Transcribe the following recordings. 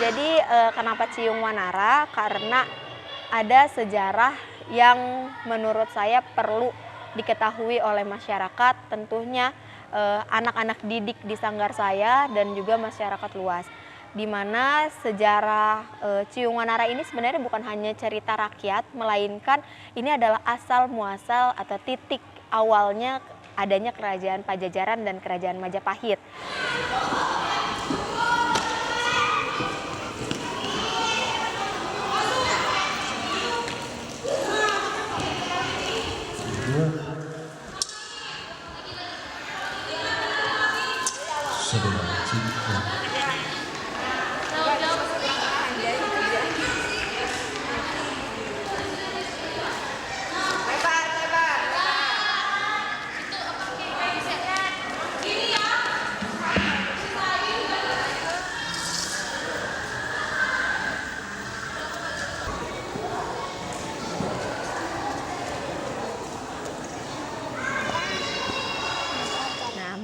Jadi kenapa Ciyung Wanara? Karena ada sejarah yang menurut saya perlu diketahui oleh masyarakat, tentunya anak-anak didik di sanggar saya dan juga masyarakat luas. Di mana sejarah Ciyung Wanara ini sebenarnya bukan hanya cerita rakyat, melainkan ini adalah asal muasal atau titik awalnya adanya kerajaan Pajajaran dan kerajaan Majapahit.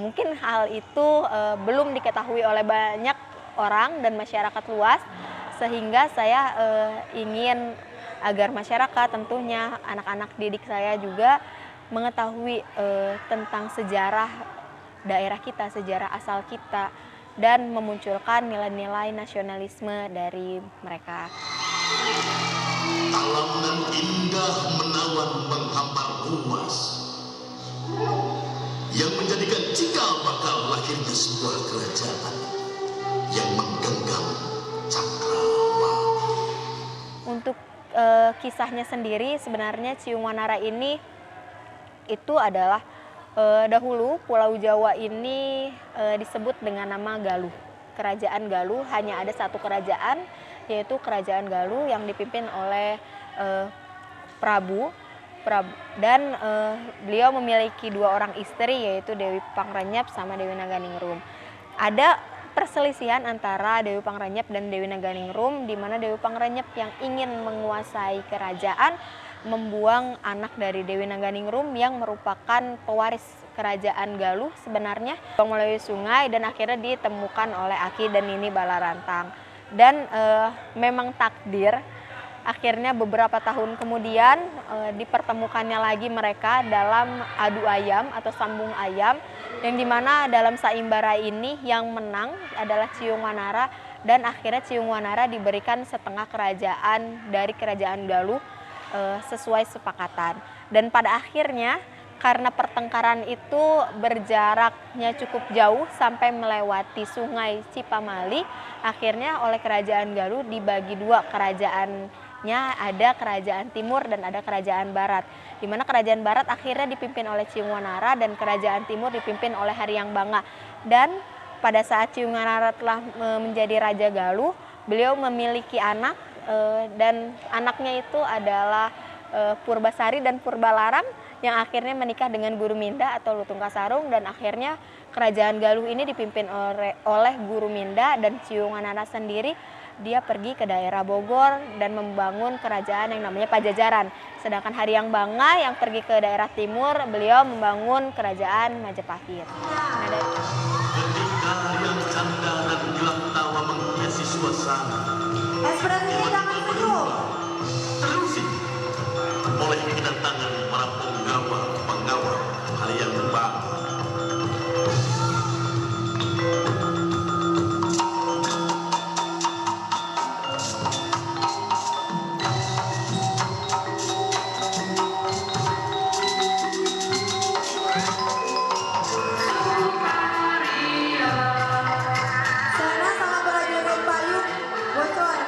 Mungkin hal itu belum diketahui oleh banyak orang dan masyarakat luas, sehingga saya ingin agar masyarakat, tentunya anak-anak didik saya juga mengetahui tentang sejarah daerah kita, sejarah asal kita, dan memunculkan nilai-nilai nasionalisme dari mereka. Alam dan indah menawan menghampar luas, yang menjadikan cikal bakal lahirnya sebuah kerajaan yang menggenggam cakrawala. Untuk kisahnya sendiri, sebenarnya Ciyung Wanara ini itu adalah dahulu Pulau Jawa ini disebut dengan nama Galuh. Kerajaan Galuh, hanya ada satu kerajaan, yaitu Kerajaan Galuh yang dipimpin oleh Prabu, dan beliau memiliki dua orang istri, yaitu Dewi Pangrenyep sama Dewi Naganingrum. Ada perselisihan antara Dewi Pangrenyep dan Dewi Naganingrum, di mana Dewi Pangrenyep yang ingin menguasai kerajaan membuang anak dari Dewi Naganingrum yang merupakan pewaris kerajaan Galuh sebenarnya melalui sungai, dan akhirnya ditemukan oleh Aki dan Nini Balarantang. Dan memang takdir, akhirnya beberapa tahun kemudian dipertemukannya lagi mereka dalam adu ayam atau sambung ayam, yang dimana dalam saimbara ini yang menang adalah Ciyung Wanara, dan akhirnya Ciyung Wanara diberikan setengah kerajaan dari kerajaan Galuh sesuai sepakatan. Dan pada akhirnya karena pertengkaran itu berjaraknya cukup jauh sampai melewati sungai Cipamali, akhirnya oleh kerajaan Galuh dibagi dua kerajaannya, ada kerajaan timur dan ada kerajaan barat, di mana kerajaan barat akhirnya dipimpin oleh Ciyung Wanara dan kerajaan timur dipimpin oleh Haryang Banga. Dan pada saat Ciyung Wanara telah menjadi raja Galuh, beliau memiliki anak, dan anaknya itu adalah Purbasari dan Purbalarang, yang akhirnya menikah dengan Guru Minda atau Lutung Kasarung, dan akhirnya kerajaan Galuh ini dipimpin oleh Guru Minda, dan Ciung Wanara sendiri dia pergi ke daerah Bogor dan membangun kerajaan yang namanya Pajajaran. Sedangkan Haryang Banga yang pergi ke daerah timur, beliau membangun kerajaan Majapahit. Nah, Ketika yang canda dan gelap tawa menghiasi suasana, Ekspresinya jangan senyum. terusin oleh kedatangan para penggawa Haryang Banga. Sana sama prajurit payung bocor.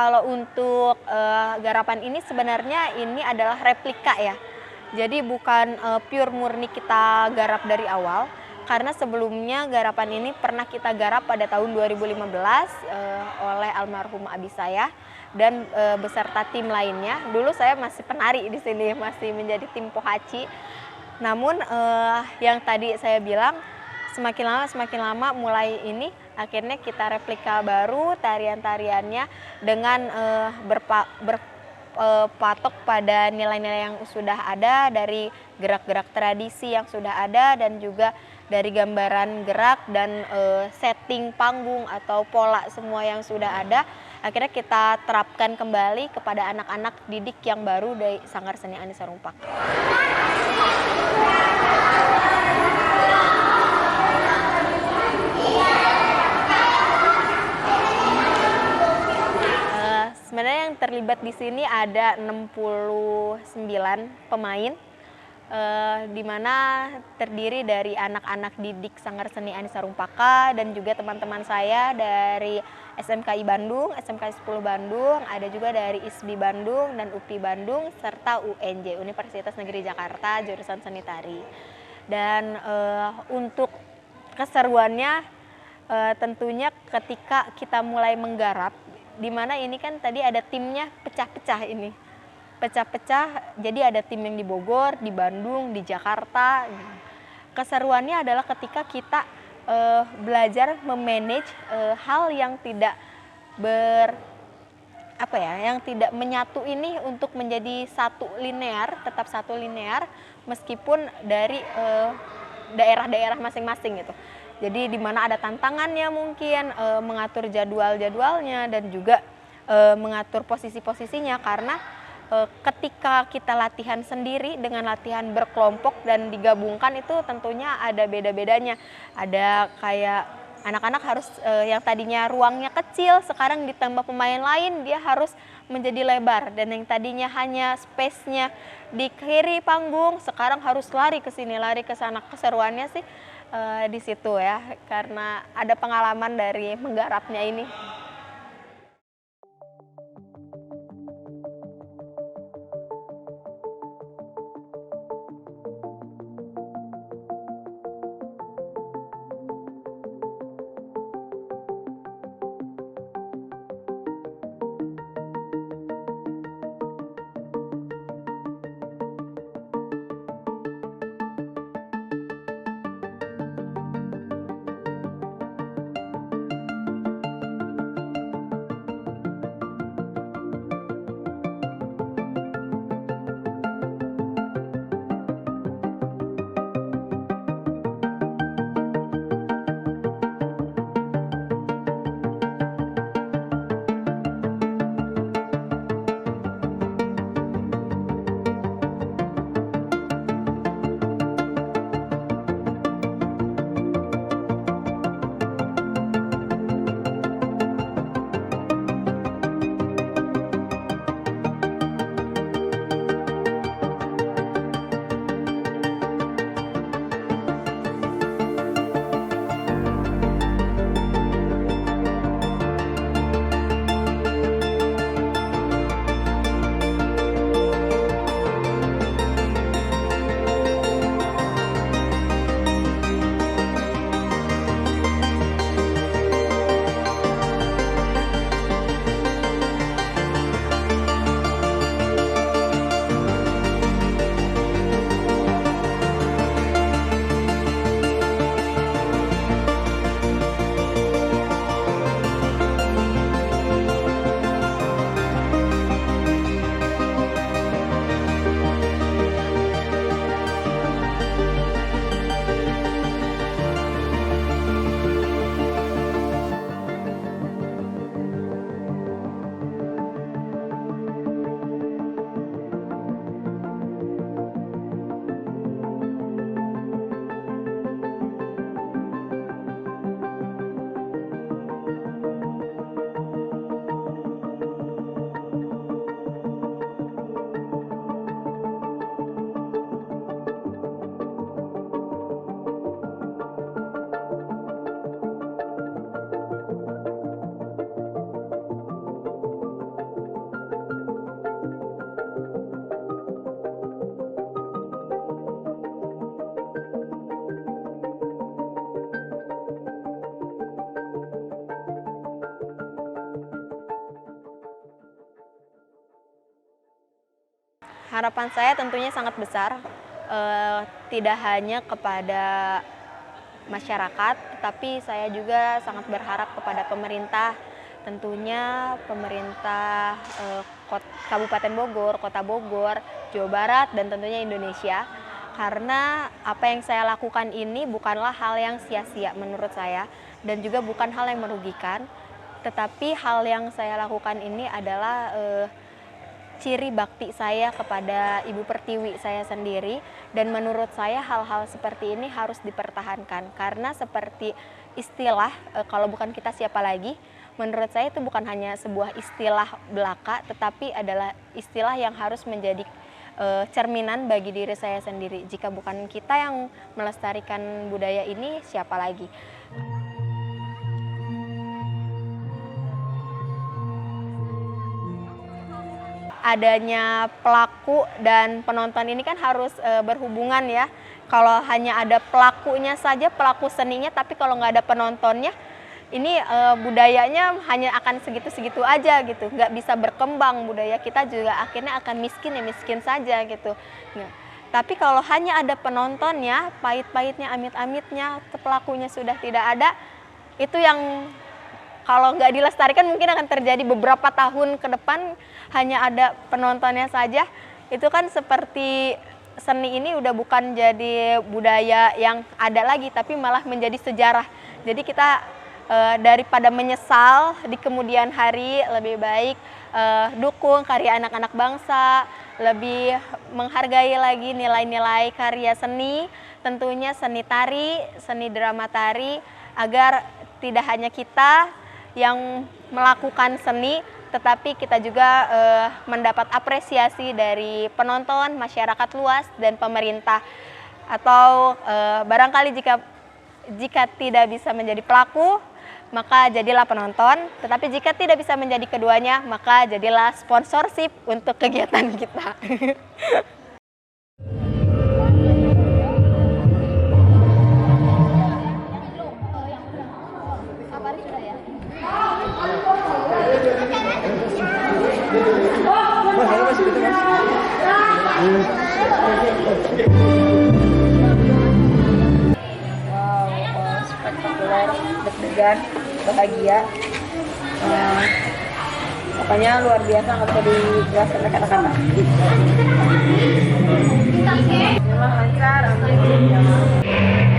kalau untuk garapan ini sebenarnya ini adalah replika ya. Jadi bukan pure murni kita garap dari awal, karena sebelumnya garapan ini pernah kita garap pada tahun 2015 oleh almarhum abi saya dan beserta tim lainnya. Dulu saya masih penari di sini, masih menjadi tim Pohaci. Namun yang tadi saya bilang, semakin lama mulai ini akhirnya kita replika baru tarian-tariannya dengan berpatok pada nilai-nilai yang sudah ada, dari gerak-gerak tradisi yang sudah ada, dan juga dari gambaran gerak dan setting panggung atau pola semua yang sudah ada. Akhirnya kita terapkan kembali kepada anak-anak didik yang baru dari Sanggar Seni Ani Sarumpaka. Sebenarnya yang terlibat di sini ada 69 pemain, di mana terdiri dari anak-anak didik Sanggar Seni Ani Sarumpaka dan juga teman-teman saya dari SMKI Bandung, SMKI 10 Bandung, ada juga dari ISBI Bandung dan UPI Bandung, serta UNJ, Universitas Negeri Jakarta, jurusan Seni Tari. Dan untuk keseruannya tentunya ketika kita mulai menggarap, di mana ini kan tadi ada timnya pecah-pecah ini. Pecah-pecah, jadi ada tim yang di Bogor, di Bandung, di Jakarta. Keseruannya adalah ketika kita belajar memanage hal yang tidak yang tidak menyatu ini untuk menjadi satu linear, tetap satu linear meskipun dari daerah-daerah masing-masing gitu. Jadi di mana ada tantangannya mungkin mengatur jadwal-jadwalnya dan juga mengatur posisi-posisinya, karena ketika kita latihan sendiri dengan latihan berkelompok dan digabungkan itu tentunya ada beda-bedanya. Ada kayak anak-anak harus yang tadinya ruangnya kecil sekarang ditambah pemain lain dia harus menjadi lebar, dan yang tadinya hanya space-nya di kiri panggung sekarang harus lari ke sini, lari ke sana. Keseruannya sih di situ ya, karena ada pengalaman dari menggarapnya ini. Harapan saya tentunya sangat besar, tidak hanya kepada masyarakat, tapi saya juga sangat berharap kepada pemerintah, tentunya pemerintah Kabupaten Bogor, Kota Bogor, Jawa Barat, dan tentunya Indonesia. Karena apa yang saya lakukan ini bukanlah hal yang sia-sia menurut saya, dan juga bukan hal yang merugikan, tetapi hal yang saya lakukan ini adalah ciri bakti saya kepada Ibu Pertiwi saya sendiri, dan menurut saya hal-hal seperti ini harus dipertahankan karena seperti istilah kalau bukan kita siapa lagi, menurut saya itu bukan hanya sebuah istilah belaka, tetapi adalah istilah yang harus menjadi cerminan bagi diri saya sendiri. Jika bukan kita yang melestarikan budaya ini, siapa lagi? Adanya pelaku dan penonton ini kan harus berhubungan ya. Kalau hanya ada pelakunya saja, pelaku seninya, tapi kalau nggak ada penontonnya, ini budayanya hanya akan segitu-segitu aja gitu. Nggak bisa berkembang, budaya kita juga akhirnya akan miskin ya miskin saja gitu. Nah, tapi kalau hanya ada penontonnya, pahit-pahitnya, amit-amitnya, pelakunya sudah tidak ada, itu yang kalau nggak dilestarikan mungkin akan terjadi beberapa tahun ke depan hanya ada penontonnya saja. Itu kan seperti seni ini udah bukan jadi budaya yang ada lagi, tapi malah menjadi sejarah. Jadi kita daripada menyesal di kemudian hari, lebih baik dukung karya anak-anak bangsa, lebih menghargai lagi nilai-nilai karya seni, tentunya seni tari, seni drama tari, agar tidak hanya kita yang melakukan seni, tetapi kita juga mendapat apresiasi dari penonton, masyarakat luas, dan pemerintah. Atau barangkali jika tidak bisa menjadi pelaku, maka jadilah penonton. Tetapi jika tidak bisa menjadi keduanya, maka jadilah sponsorship untuk kegiatan kita. Spektakuler, deg-degan, bahagia, pokoknya luar biasa, nggak bisa dijelaskan dengan kata-kata. Memang lancar, aman.